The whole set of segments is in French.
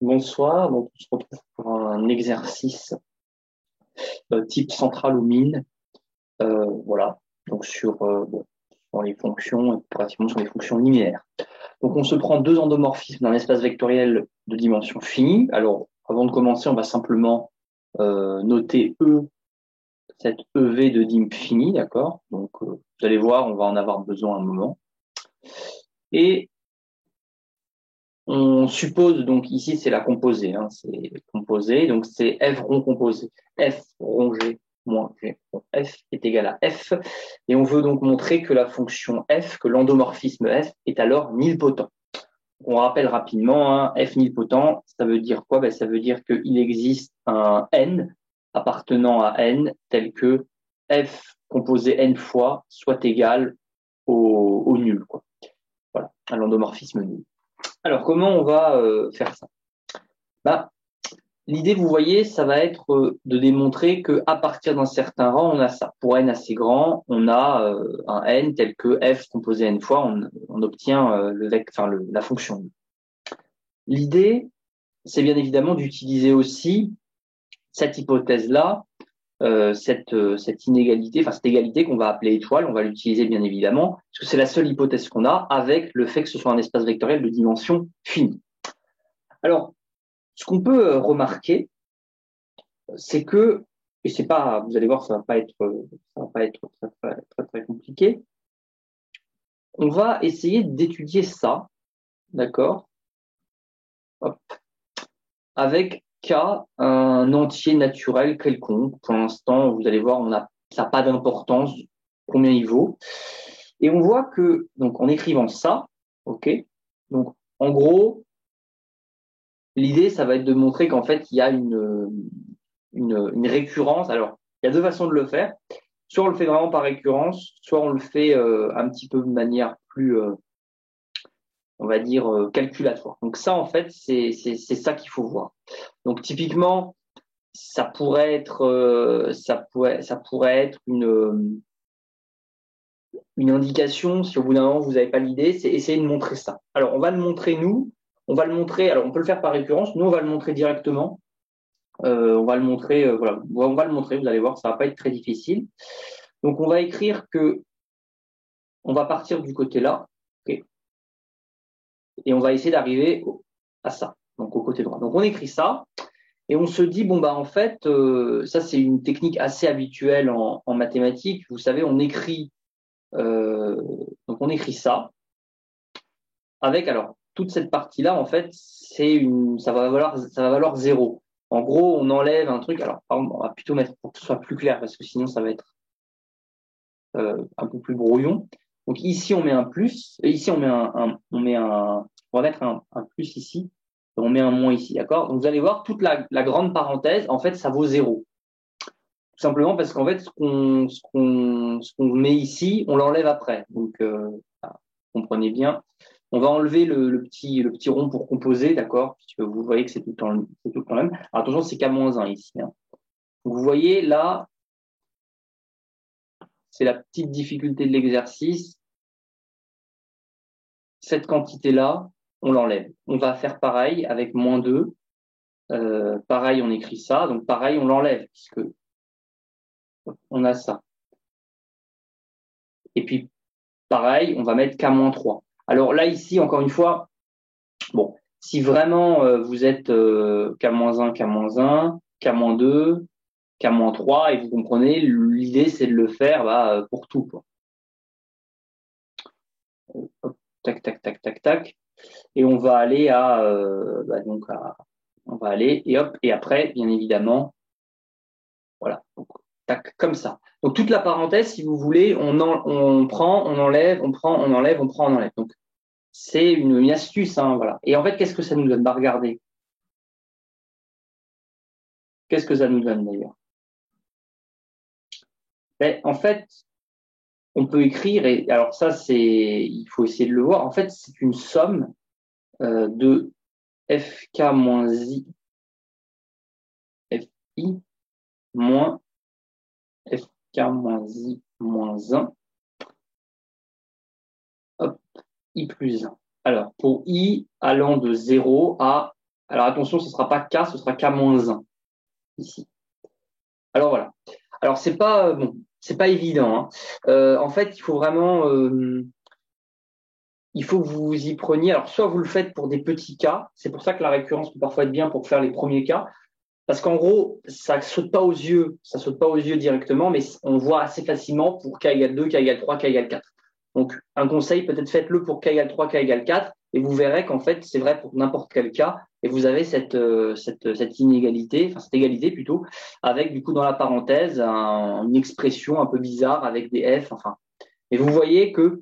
Bonsoir, donc on se retrouve pour un exercice type centrale ou mine, voilà, donc sur les fonctions, pratiquement sur les fonctions linéaires. Donc on se prend deux endomorphismes d'un espace vectoriel de dimension finie. Alors avant de commencer, on va simplement noter cette EV de dim fini, d'accord. Donc vous allez voir, on va en avoir besoin un moment. Et on suppose, donc ici c'est la composée, c'est composé, donc c'est f rond composé, f rond g moins g rond f est égal à f, et on veut donc montrer que la fonction f, que l'endomorphisme f est alors nilpotent. On rappelle rapidement, f nilpotent, ça veut dire quoi? Ça veut dire qu'il existe un n appartenant à n tel que f composé n fois soit égal au nul, quoi. Voilà, à l'endomorphisme nul. Alors, comment on va faire ça? Bah, l'idée, vous voyez, ça va être de démontrer qu'à partir d'un certain rang, on a ça. Pour n assez grand, on a un n tel que f composé n fois, on obtient la fonction. L'idée, c'est bien évidemment d'utiliser aussi cette hypothèse-là, cette inégalité, enfin cette égalité qu'on va appeler étoile, on va l'utiliser bien évidemment, parce que c'est la seule hypothèse qu'on a avec le fait que ce soit un espace vectoriel de dimension finie. Alors, ce qu'on peut remarquer, c'est que, et c'est pas, vous allez voir, ça va pas être très compliqué. On va essayer d'étudier ça, d'accord, avec K, un entier naturel quelconque. Pour l'instant, vous allez voir, ça n'a pas d'importance combien il vaut. Et on voit que, donc, en écrivant ça, ok, donc, en gros, l'idée, ça va être de montrer qu'en fait, il y a une récurrence. Alors, il y a deux façons de le faire. Soit on le fait vraiment par récurrence, soit on le fait un petit peu de manière plus, on va dire, calculatoire. Donc ça, en fait, c'est ça qu'il faut voir. Donc typiquement, ça pourrait être une indication, si au bout d'un moment vous n'avez pas l'idée, c'est essayer de montrer ça. Alors on va le montrer nous, on va le montrer, alors on peut le faire par récurrence, nous on va le montrer directement. On va le montrer, voilà, on va le montrer, vous allez voir, ça va pas être très difficile. Donc on va écrire que on va partir du côté là, okay, et on va essayer d'arriver à ça, donc au côté droit. Donc on écrit ça et on se dit bon bah en fait ça c'est une technique assez habituelle en mathématiques. Vous savez, on écrit donc on écrit ça avec alors toute cette partie là en fait ça va valoir 0. En gros on enlève un truc. Alors on va plutôt mettre pour que ce soit plus clair parce que sinon ça va être un peu plus brouillon. Donc ici on met un plus, et ici on met on va mettre un plus ici, et on met un moins ici, d'accord? Donc vous allez voir toute la grande parenthèse, en fait ça vaut 0. Tout simplement parce qu'en fait ce qu'on met ici, on l'enlève après. Donc comprenez bien. On va enlever le petit rond pour composer, d'accord? Puisque vous voyez que c'est tout le temps même. Alors attention, c'est K-1 ici. Donc, vous voyez là, c'est la petite difficulté de l'exercice. Cette quantité-là, on l'enlève. On va faire pareil avec -2. Pareil, on écrit ça. Donc pareil, on l'enlève puisque on a ça. Et puis pareil, on va mettre K-3. Alors là, ici, encore une fois, bon, si vraiment vous êtes K-1, K-1, K-2, K-3, et vous comprenez, l'idée c'est de le faire pour tout, quoi. Hop, tac, tac, tac, tac, tac. Et on va aller on va aller, et hop, et après, bien évidemment, voilà, donc, tac, comme ça. Donc toute la parenthèse, si vous voulez, on prend, on enlève, on prend, on enlève, on prend, on enlève. Donc c'est une astuce, voilà. Et en fait, qu'est-ce que ça nous donne? Bah regardez. Qu'est-ce que ça nous donne d'ailleurs? En fait, on peut écrire, et alors ça, il faut essayer de le voir. En fait, c'est une somme de fk moins i, fi moins fk moins i moins 1, hop, i plus 1. Alors, pour i allant de 0 à Alors attention, ce sera pas K, ce sera K-1 ici. Alors voilà. Alors c'est pas bon, c'est pas évident, hein. En fait, il faut vraiment, il faut que vous vous y preniez. Alors soit vous le faites pour des petits cas, c'est pour ça que la récurrence peut parfois être bien pour faire les premiers cas, parce qu'en gros, ça saute pas aux yeux, ça saute pas aux yeux directement, mais on voit assez facilement pour k égale 2, k égale 3, k égale 4. Donc un conseil, peut-être faites-le pour k égale 3, k égale 4, et vous verrez qu'en fait c'est vrai pour n'importe quel cas, et vous avez cette inégalité, enfin cette égalité plutôt, avec du coup dans la parenthèse une expression un peu bizarre avec des f, enfin. Et vous voyez que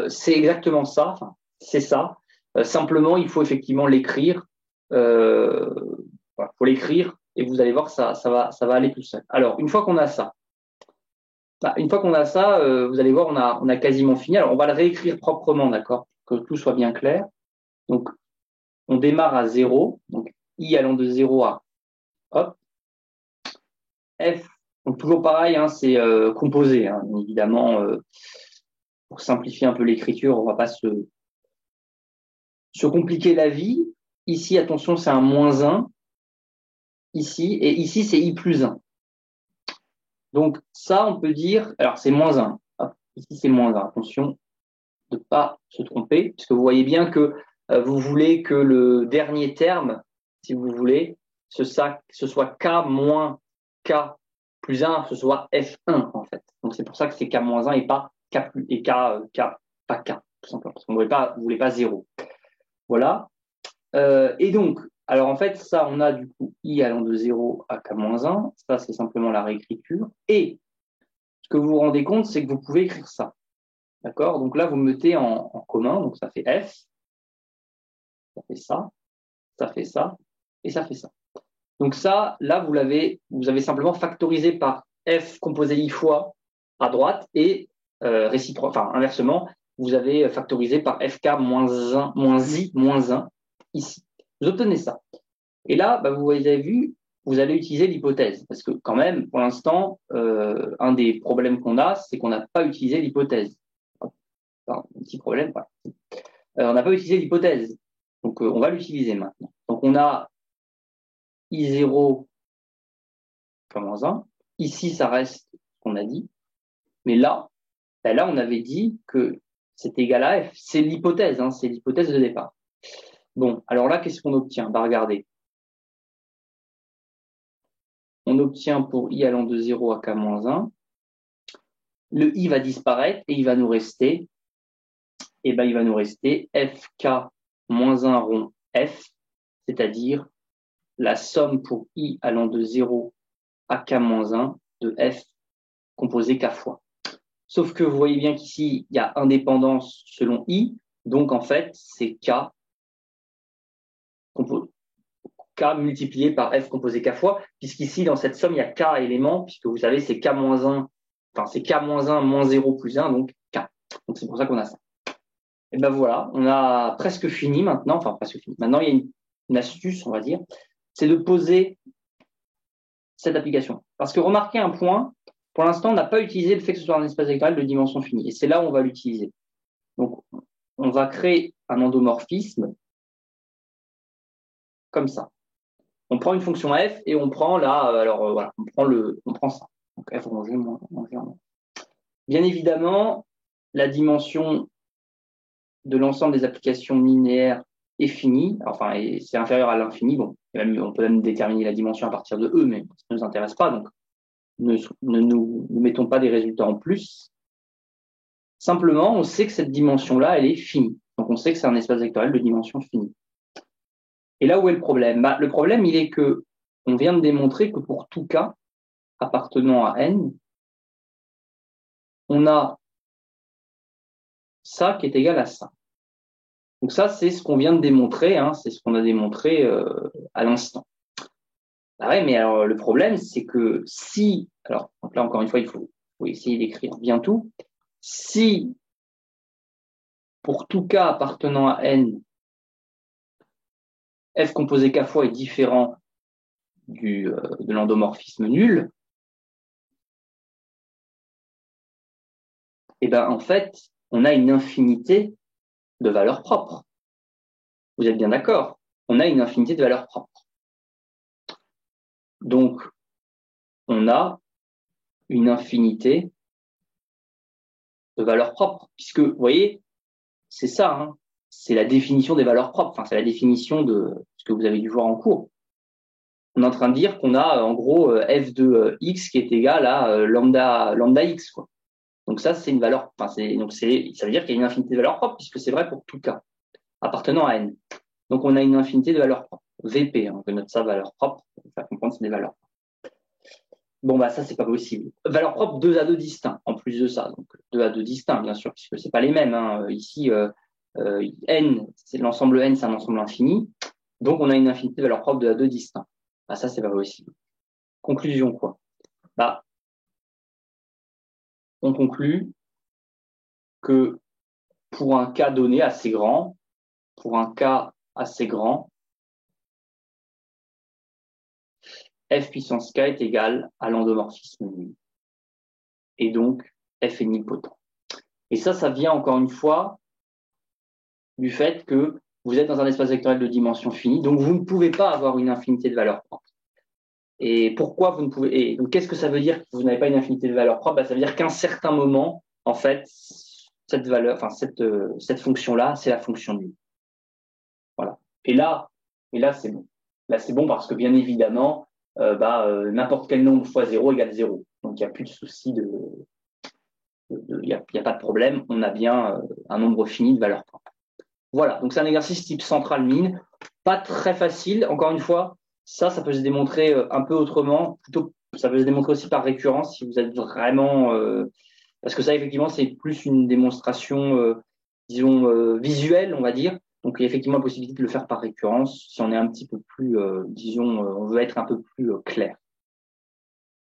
c'est exactement ça, enfin, c'est ça. Simplement, il faut effectivement l'écrire. Euh, voilà, faut l'écrire et vous allez voir, ça va aller tout seul. Alors, une fois qu'on a ça, vous allez voir, on a quasiment fini. Alors, on va le réécrire proprement, d'accord, que tout soit bien clair. Donc, on démarre à 0. Donc, i allant de 0 à hop, f. Donc, toujours pareil, hein, c'est composé, hein, évidemment. Pour simplifier un peu l'écriture, on va pas se compliquer la vie. Ici, attention, c'est un -1 ici, et ici, c'est i plus 1. Donc ça, on peut dire, alors c'est -1. Hop, ici, c'est -1. Attention de ne pas se tromper, puisque vous voyez bien que vous voulez que le dernier terme, si vous voulez, ce soit k moins k plus 1, ce soit f1 en fait. Donc c'est pour ça que c'est k-1 et pas k plus et pas k, tout simplement, parce qu'on ne voulait pas 0. Voilà. Et donc, alors en fait, ça, on a du coup i allant de 0 à k-1. Ça, c'est simplement la réécriture. Et ce que vous vous rendez compte, c'est que vous pouvez écrire ça. D'accord? Donc là, vous mettez en commun. Donc ça fait f, ça fait ça, ça fait ça, et ça fait ça. Donc ça, là, vous avez simplement factorisé par f composé i fois à droite et enfin inversement, vous avez factorisé par fk moins 1, moins i moins 1 ici. Vous obtenez ça. Et là, bah, vous avez vu, vous allez utiliser l'hypothèse. Parce que quand même, pour l'instant, un des problèmes qu'on a, c'est qu'on n'a pas utilisé l'hypothèse. Enfin, un petit problème, voilà. On n'a pas utilisé l'hypothèse. Donc, on va l'utiliser maintenant. Donc, on a I0 comme 1. Ici, ça reste ce qu'on a dit. Mais là, ben là, on avait dit que c'est égal à F. C'est l'hypothèse, hein, c'est l'hypothèse de départ. Bon, alors là, qu'est-ce qu'on obtient? Bah, regardez. On obtient pour I allant de 0 à K-1, le I va disparaître et il va nous rester, et ben, il va nous rester FK moins 1 rond F, c'est-à-dire la somme pour I allant de 0 à K-1 de F composé K fois. Sauf que vous voyez bien qu'ici, il y a indépendance selon I, donc en fait, c'est K multiplié par F composé K fois, puisqu'ici, dans cette somme, il y a K éléments, puisque vous savez, c'est K-1, enfin, c'est K-1 moins 0 plus 1, donc K. Donc c'est pour ça qu'on a ça. Et ben voilà, on a presque fini maintenant, enfin presque fini. Maintenant, il y a une astuce, on va dire, c'est de poser cette application. Parce que remarquez un point, pour l'instant, on n'a pas utilisé le fait que ce soit un espace vectoriel de dimension finie. Et c'est là où on va l'utiliser. Donc, on va créer un endomorphisme comme ça. On prend une fonction f et on prend là, alors voilà, on prend ça. Donc f rongé moins rongé. Bien évidemment, la dimension de l'ensemble des applications linéaires est finie, enfin, c'est inférieur à l'infini. Bon, on peut même déterminer la dimension à partir de E, mais ça ne nous intéresse pas. Donc, ne nous mettons pas des résultats en plus. Simplement, on sait que cette dimension-là, elle est finie. Donc, on sait que c'est un espace vectoriel de dimension finie. Et là où est le problème? Bah, le problème, il est que on vient de démontrer que pour tout cas appartenant à n, on a ça qui est égal à ça. Donc ça, c'est ce qu'on vient de démontrer, hein, c'est ce qu'on a démontré à l'instant. Bah ouais, mais alors le problème, c'est que si, alors donc là encore une fois, il faut essayer d'écrire bien tout. Si pour tout cas appartenant à n, f composé k fois est différent de l'endomorphisme nul, et ben en fait, on a une infinité de valeurs propres. Vous êtes bien d'accord? on a une infinité de valeurs propres. Donc, on a une infinité de valeurs propres, puisque, vous voyez, c'est ça, hein, c'est la définition des valeurs propres, enfin, c'est la définition de ce que vous avez dû voir en cours. On est en train de dire qu'on a, en gros, f de x qui est égal à lambda x, quoi. Donc ça, c'est une valeur, enfin, ça veut dire qu'il y a une infinité de valeurs propres, puisque c'est vrai pour tout cas appartenant à n. Donc on a une infinité de valeurs propres. VP, on peut noter ça valeur propre, pour faire comprendre c'est des valeurs. Bon, bah, ça, c'est pas possible. Valeurs propres 2 à 2 distincts, en plus de ça. Donc, 2 à 2 distincts, bien sûr, puisque c'est pas les mêmes, hein. Ici, n, c'est l'ensemble n, c'est un ensemble infini. Donc, on a une infinité de valeurs propres 2 à 2 distincts. Bah, ça, c'est pas possible. Conclusion, quoi. Bah, on conclut que pour un cas donné assez grand, f puissance k est égal à l'endomorphisme nul. Et donc, f est nilpotent. Et ça vient encore une fois du fait que vous êtes dans un espace vectoriel de dimension finie, donc vous ne pouvez pas avoir une infinité de valeurs propres. Et pourquoi vous ne pouvez... Et donc, qu'est-ce que ça veut dire que vous n'avez pas une infinité de valeurs propres? Bah, ça veut dire qu'à un certain moment, en fait, cette valeur, enfin cette fonction-là, c'est la fonction nulle. Voilà. Et là, c'est bon. Là, c'est bon parce que bien évidemment, n'importe quel nombre fois 0 égale 0. Donc, il n'y a plus de souci il n'y a pas de problème. On a bien un nombre fini de valeurs propres. Voilà. Donc, c'est un exercice type central mine. Pas très facile. Encore une fois, ça peut se démontrer un peu autrement. Plutôt, ça peut se démontrer aussi par récurrence si vous êtes vraiment, parce que ça, effectivement, c'est plus une démonstration, disons, visuelle, on va dire. Donc, il y a effectivement la possibilité de le faire par récurrence si on est un petit peu plus, disons, on veut être un peu plus clair.